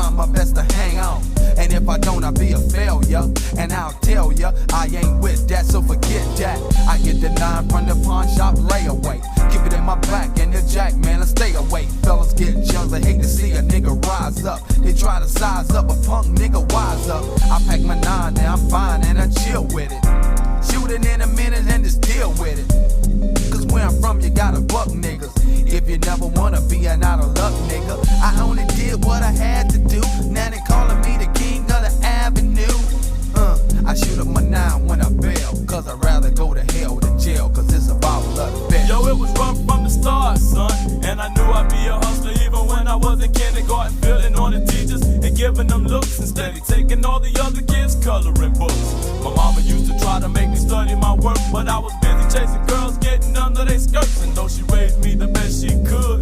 trying my best to hang on. And if I don't, I'll be a failure. And I'll tell ya, I ain't with that, so forget that. I get the 9 from the pawn shop layaway. Keep it in my back and the jack, man, I stay away. Fellas get jealous, they hate to see a nigga rise up. They try to size up a punk nigga, wise up. I pack my 9, now I'm fine and I chill with it. Shoot it in a minute and just deal with it. Cause where I'm from, you gotta buck niggas. If you never wanna be an out of luck nigga, I only did what I had to do. Now they calling me the king of the avenue. I shoot up my 9 when I bail, cause I'd rather go to hell than jail, cause it's a bottle of the best. Yo, it was rough from the start, son, and I knew I'd be a hustler even when I was in kindergarten, feeling on the teachers and giving them looks and steady taking all the other kids' coloring books. My mama used to try to make me study my work, but I was busy chasing girls, getting under their skirts, and though she raised me the best she could,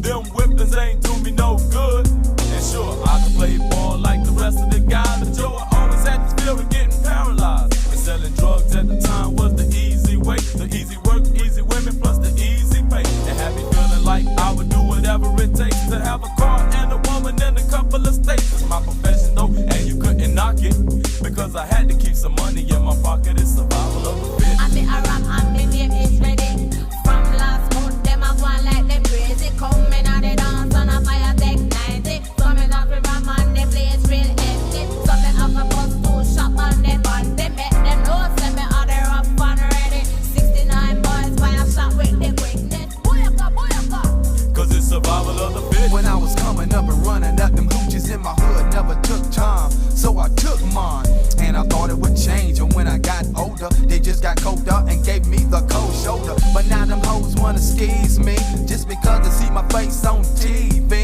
them whippings ain't do me no good. And sure, I could play ball like the rest of the guys, but Joe, I always had this fear of getting paralyzed. And selling drugs at the time was the easy way, the easy work, easy women, plus the easy pay. And had me feeling like I would do whatever it takes to have a car and a woman in a couple of states. It's my profession though, and you couldn't knock it, because I had to keep some money in my pocket. It's survival of the fit. I'm the Aram and my name is ready. From last month, them a go on like them crazy. Coming out the dance on a fire tech 90. Coming off the ram and the place real empty. So me have a bus to shop on the band. They make them know, send me out there up and ready. 69 boys fire shot with the quickness. Booyaka, booyaka. Cause it's survival of the fit. When I was coming up and running up, them hoochies in my hood never took time, so I took mine. And I thought it would change, and when I got older, they just got colder and gave me the cold shoulder. But now them hoes wanna squeeze me, just because they see my face on TV.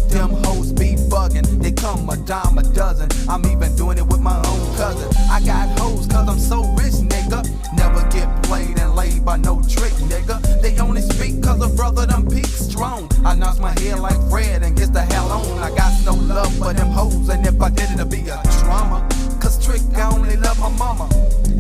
Them hoes be bugging, they come a dime a dozen. I'm even doing it with my own cousin. I got hoes cause I'm so rich, nigga. Never get played and laid by no trick, nigga. They only speak cause a brother done peak strong. I nod my head like Fred and gets the hell on. I got no love for them hoes, and if I did it'd be a drama. Cause trick, I only love my mama,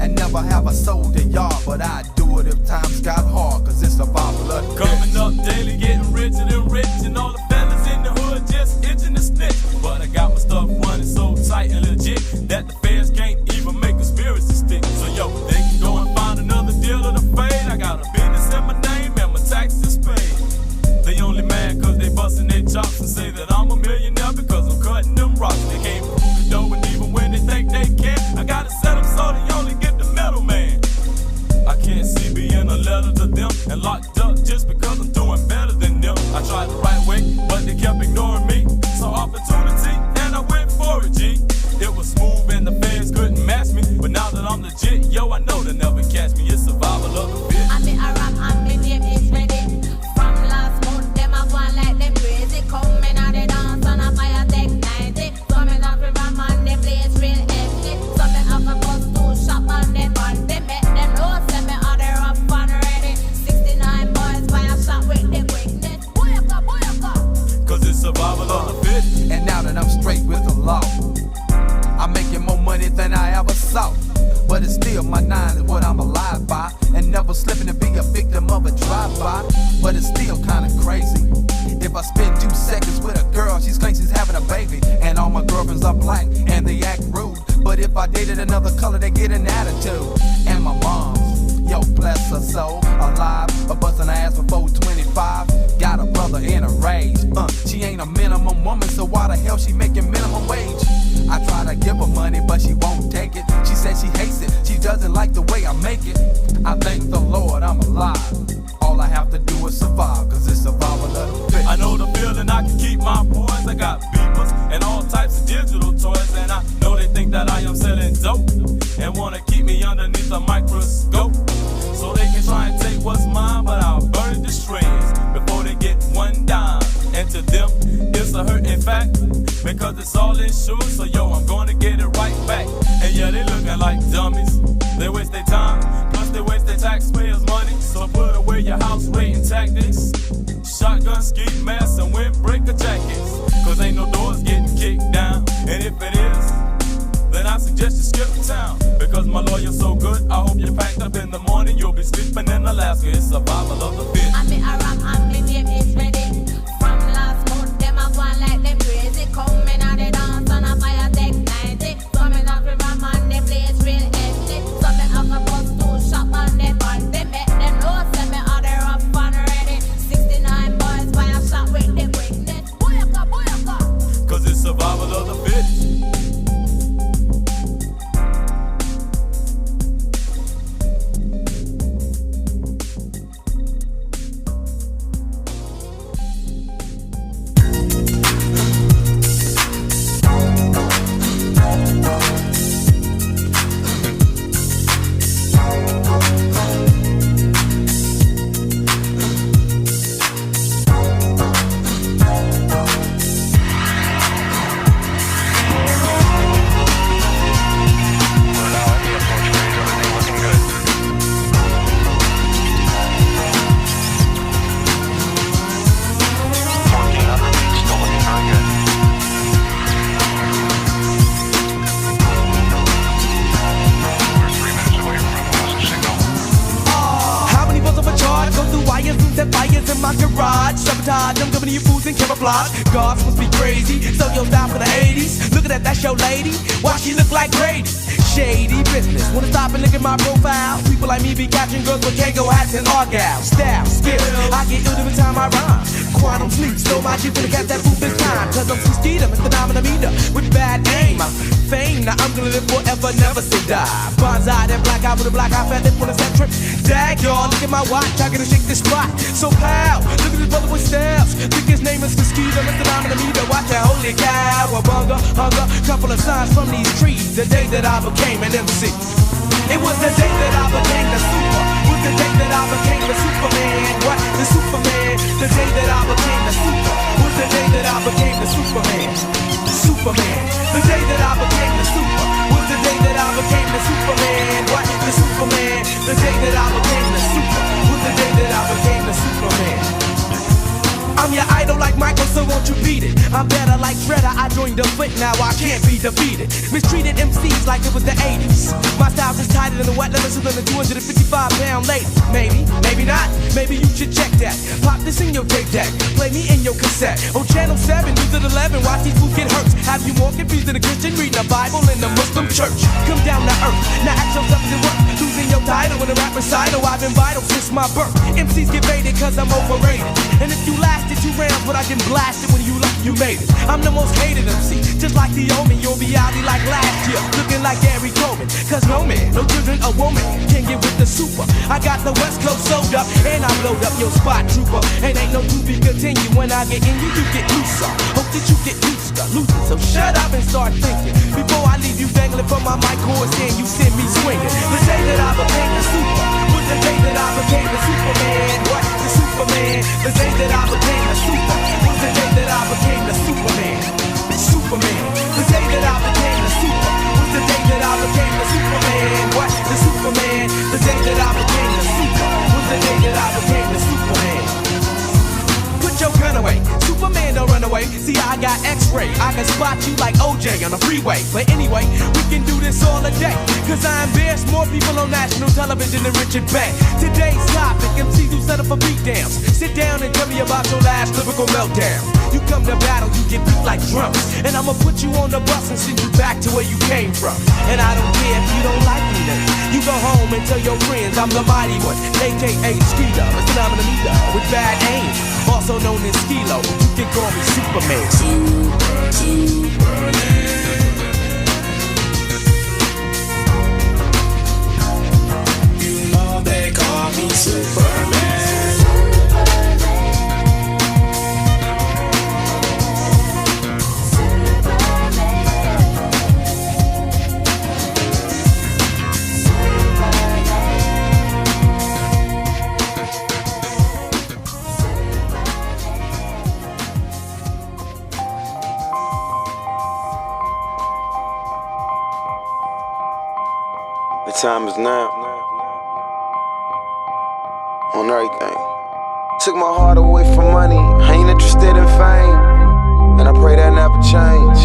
and never have a soul to y'all. But I'd do it if times got hard, cause it's survival of the Coming up daily, getting richer than rich, and all the fellas in the hood just itching to snitch. But I got my stuff running so tight and legit that the feds can't even make conspiracy stick. So yo, they can go and find another deal of the fade. I got a business in my name and my taxes paid. They only mad cause they busting their chops and say that I'm a millionaire because I'm cutting them rocks. They can't prove it though, and even when they think they can, I gotta set them so they only get the middleman. I can't see being a letter to them and locked up just because I'm doing better than them. I tried the right way, but they kept ignoring me. So opportunity, and I went for it, G. It was smooth and the fans couldn't match me, but now that I'm legit, yo, I know they'll never catch me. It's survival of the fit. I'm the Aram and my name is ready. From last month, them a go on like them crazy. Coming out the dance on a fire tech 90. Coming off the ram and the place real empty. So me have a bus to shop on the band. They make them know, send me out there up and ready. 69 boys fire shot with the quickness. Booyaka, booyaka. Cause it's survival of the fit. And now that I'm straight with the law, I'm making more money than I ever saw. But it's still my 9 is what I'm alive by, and never slipping to be a victim of a drive-by. But it's still kinda crazy. If I spend 2 seconds with a girl, she claims she's having a baby, and all my girlfriends are black and they act rude. But if I dated another color, they get an attitude. And my mom's, yo, bless her soul, alive, but busting her ass for 425. Got a brother in a rage. She ain't a minimum woman, so why the hell she making minimum wage? I try to give her money, but she won't take it. She says she hates it, she doesn't like the way I make it. I thank the Lord I'm alive. All I have to do is survive, cause it's survival of the fit. I know the feeling, I can keep my poise. I got beepers and all types of digital toys, and I know they think that I am selling dope and wanna keep me underneath a microscope, so they can try and take what's mine, but I'll burn it to shreds before they get one dime. And to them, it's a hurting fact, because it's all insured, so yo, I'm gonna get it right back. And yeah, they looking like dummies, they waste their time, plus they waste their taxpayers' money. So put away your house rating tactics, shotgun, ski masks, and windbreaker jackets, cause ain't no doors getting kicked down. And if it is, then I suggest you skip town, because my lawyer's so good, I hope you're packed up in the morning. You'll be sleeping in Alaska, it's survival of the fit. I'm the Aram and my name is ready. From last month, them a go on like them crazy. Come sabotage. I'm giving you fools and camouflage. Gods must be crazy. So your style for the 80s. Look at that, that's your lady. Why she look like Grady? Shady business. Wanna stop and look at my profile? People like me be catching girls with Kango hats and argyle. Style, skill. I get ill every time I rhyme. Quantum sleep, so my G finna catch that fool this time. Cause I'm too skeeter, Mr. Dominameter with bad aim. I'm fame, now I'm gonna live forever, never say die. Bonsai, that black eye with a black eye, fat lip on a set trip. Dag, y'all, look at my watch, I gotta shake this spot. So pal, look at this brother with styles. Think his name is Mosquito, Mr. Dominameter. Watch that, holy cow. A bunga, hunger, couple of signs from these trees. The day that I became an MC. It was the day that I became the super. Was the day that I became the Superman. What? The Superman. The day that I became the super. Was the day that I became the Superman. Superman. The day that I became the super. Was the day that I became the Superman. What? The Superman. The day that I became the super. Was the day that I became the Superman. I'm your idol like Michael, so won't you beat it? I'm better like Shredder, I joined the foot, now I can't be defeated. Mistreated MCs like it was the 80s. My style's is tighter than the wet lemons than a 255-pound lady. Maybe, maybe not, maybe you should check that. Pop this in your tape deck, play me in your cassette. On channel 7, news at 11, watch these fools get hurt. Have you more confused than a Christian reading the Bible in the Muslim church? Come down to earth, now ask yourself is it worth losing your title in a rap recital? I've been vital since my birth. MCs get baited cause I'm overrated. And if you lasted 2 rounds, but I get blasted when you left, you made it. I'm the most hated MC, just like the Omen. You'll be out like last year, looking like Gary Coleman. Cause no man, no children, a woman can get with the super. I got the West Coast sold up, and I blowed up your spot, trooper. And ain't no to be continued. When I get in you, you get looser. Hope that you get looser, looser. So shut up and start thinking before I leave you dangling from my mic horse and you send me swinging. The day that I became the super was the day that I became the Superman. What? The Superman. The day that I became the super was the day that I became the Superman. Superman. The day that I became the super was the day that I became the Superman. What? The Superman. The day that I became the super was the day that I became the Superman. Put your gun away. Superman don't run away. See, I got X-ray. I can spot you like OJ on the freeway. But anyway, we can do this all a day. Cause I embarrass more people on national television than Richard Bay. Today's topic, MCs who set up for beatdowns. Sit down and tell me about your last lyrical meltdown. You come to battle, you get beat like drums. And I'ma put you on the bus and send you back to where you came from. And I don't care if you don't like me then. You go home and tell your friends I'm the mighty one, aka Skeeter, Mr. Dominameter with bad aim, also known as Skilo. You can call me Superman. Superman. You know they call me Superman. The time is now. On everything. Took my heart away from money. I ain't interested in fame. And I pray that never change.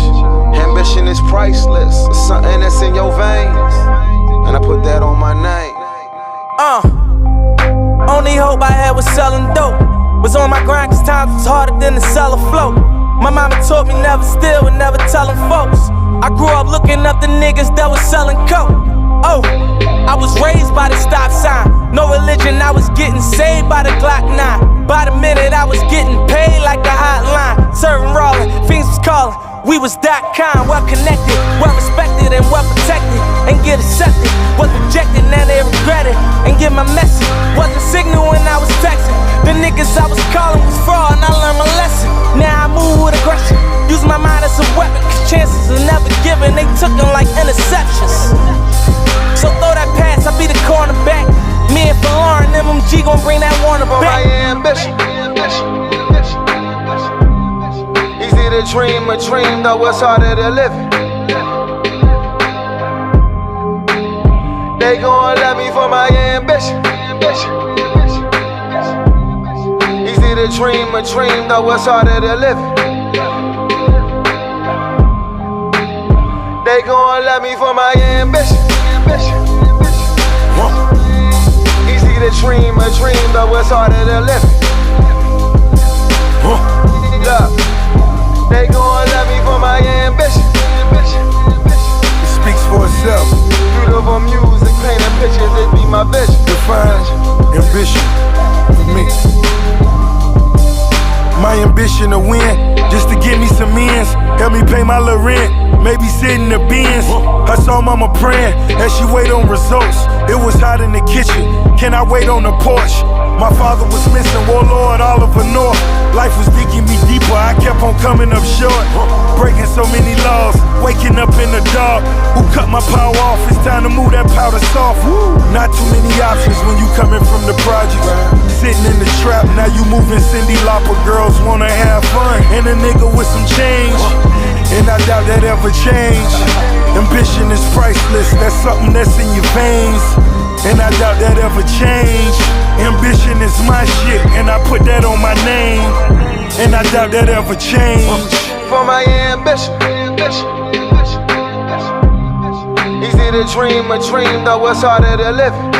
Ambition is priceless. It's something that's in your veins. And I put that on my name. Only hope I had was selling dope. Was on my grind cause times was harder than to sell a float. My mama taught me never steal and never telling folks. I grew up looking up the niggas that was selling coke. Oh, I was raised by the stop sign. No religion, I was getting saved by the Glock 9. By the minute, I was getting paid like the hotline. Serving rolling, fiends was calling. We was that kind, well connected, well respected and well protected. And get accepted, was rejected, now they regret it. And get my message, wasn't signal when I was texting. The niggas I was calling was fraud and I learned my lesson. Now I move with aggression, use my mind as a weapon. Cause chances are never given, they took them like interceptions. So throw that pass, I'll be the cornerback. Me and Lauren, MMG gon' bring that Warner back. My ambition. Easy to dream a dream, though it's harder to live it. They gon' love me for my ambition. Easy to dream a dream, though it's harder to live it. They gon' love me for my ambition. Easy to dream a dream, though it's harder to live it. They gon' love me for my ambition. It speaks for itself. Beautiful music, painting pictures, it be my vision. Define ambition for me. My ambition to win, just to get me some ends. Help me pay my little rent, maybe sit in the bins. I saw mama praying as she wait on results. It was hot in the kitchen, can I wait on the porch? My father was missing, Warlord Oliver North. Life was digging me deeper, I kept on coming up short. Breaking so many laws, waking up in the dark. Who cut my power off? It's time to move that powder soft. Not too many options when you coming from the project. Sitting in the trap, now you moving Cindy Lauper. Girls wanna have fun, and a nigga with some change. And I doubt that ever change. Ambition is priceless, that's something that's in your veins. And I doubt that ever change. Ambition is my shit, and I put that on my name. And I doubt that ever change. For my ambition. Easy to dream a dream, though it's harder to live it.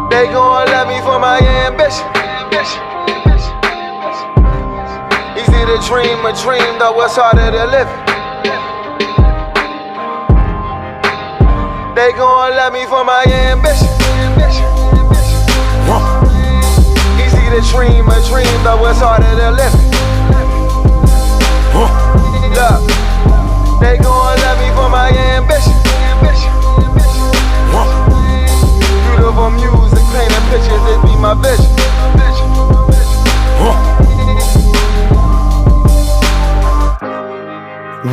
They gon' love me for my ambition. Easy to dream a dream, though it's harder to live it. They gon' love me for my ambition. Easy to dream a dream, though it's harder to live it. Look, they gon' love me for my ambition. Beautiful music, painting pictures, it be my vision.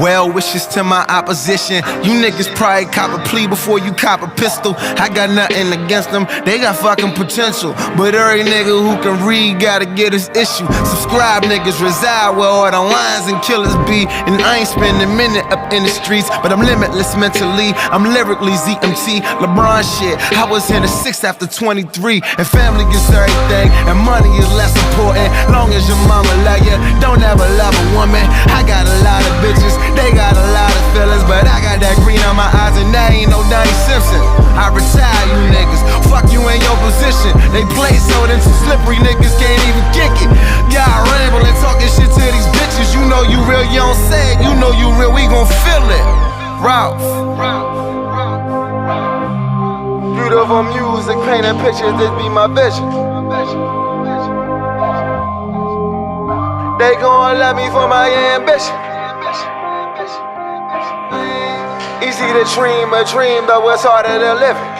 Well wishes to my opposition. You niggas probably cop a plea before you cop a pistol. I got nothing against them, they got fucking potential. But every nigga who can read gotta get his issue. Subscribe niggas reside where all the lions and killers be. And I ain't spending a minute up in the streets, but I'm limitless mentally. I'm lyrically ZMT, LeBron shit. I was in the 6 after 23. And family gets everything, and money is less important. Long as your mama love you, don't ever love a woman. I got a lot of bitches, they got a lot of feelings, but I got that green on my eyes, and that ain't no Donnie Simpson. I retire you niggas, fuck you in your position. They play so then some slippery niggas can't even kick it. Y'all rambling, talking shit to these bitches. You know you real, you don't say it. You know you real, we gon' feel it. Ralph. Beautiful music, painting pictures, this be my vision. They gon' love me for my ambition. Easy to dream a dream, though it's harder to live it.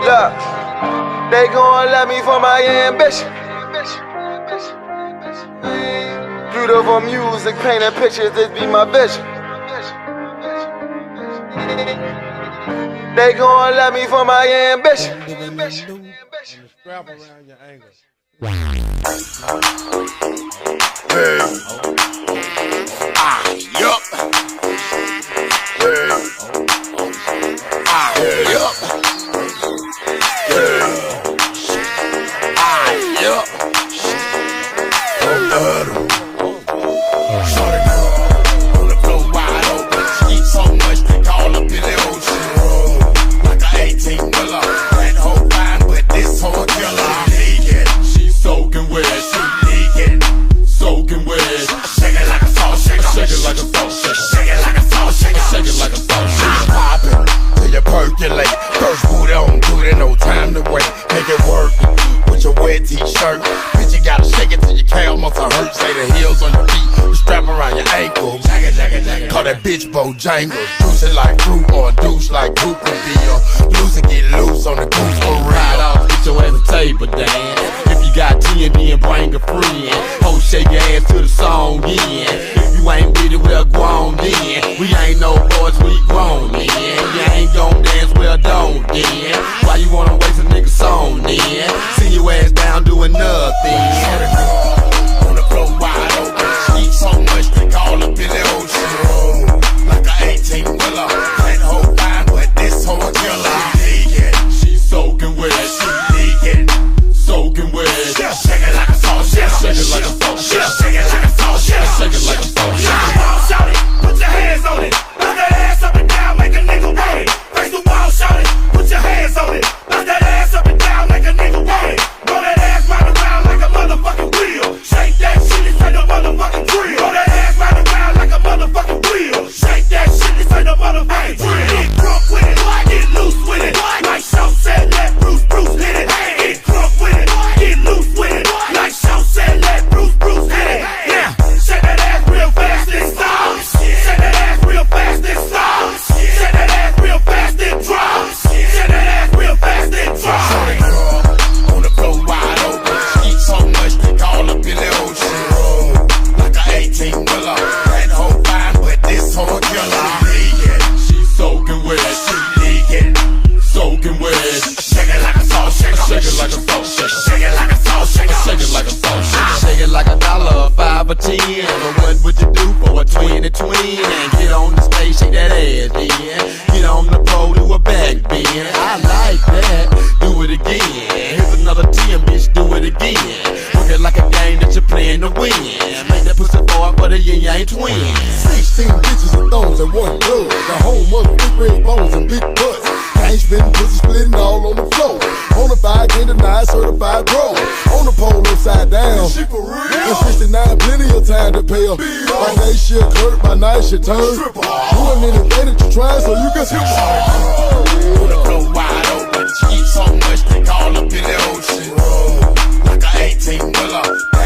Look, they gon' love me for my ambition. Beautiful music, painting pictures, this be my vision. They gon' love me for my ambition. Strap around your ankles. Hey. Yup. Hey. Yup. Hey. Yup. Shorty girl on the floor wide open. She eat so much they call up in the ocean. Like a 18-wheeler. That whole fine, but this whole killer. She's soaking wet. She leaking. Soaking wet. Shake it like a salt shaker. Shake it like a salt shaker. Shake it like a salt shaker. Shake it like a salt shaker. Poppin' till you percolate. First booty on duty, no time to wait. Make it work with your wet t-shirt. Bitch, you gotta shake it till your calf muscle hurt. Say the heels on your feet, the strap around your ankle. Call that bitch Bojangles. Juice it like fruit or a douche like Coop would be. Loose and get loose on the goose for real. Ride off, get your ass a table dance. If you got TND and bring a friend, ho, shake your ass to the song in. If you ain't with it, well, go on then. We ain't no boys, we grown then. You ain't gon' dance, well, don't then. Why you wanna waste a nigga song then? See your ass down doing nothing. On the floor wide open. She eat so much they call up in the ocean. Like a 18-wheeler. That whole fine, but this whole killer. She's soaking wet. She leaking. Soaking wet. Shake it like a salt shaker. Shake it like a salt shaker. Shake it like a salt shaker. Shake it like a salt shaker. Shout it, put your hands on it. Knock that ass up and down, make a nigga want it. Face the wall, shout it, put your hands on it. Knock that ass up and down, make a nigga want it. Roll that ass round and round like 10. But what would you do for a 20-20? And get on the stage, shake that ass, then. Get on the pole, do a back bend. I like that, do it again. Here's another 10, bitch, do it again. Work it like a game that you're playing to win. Make that pussy boy for the yin-yang twin. 16 bitches and thongs and one blood. The home of big red bones and big butts. Gang spitting, pussy splitting all on the floor. Bonafide, can't deny, certified pro. On the pole upside down. She for real. And 69, plenty of time to pay her. By day she'll clerk, by night she'll turn. Doing anything that you try so you can see. Put the floor wide open. She eat so much they call up in the ocean. Like a 18-wheeler.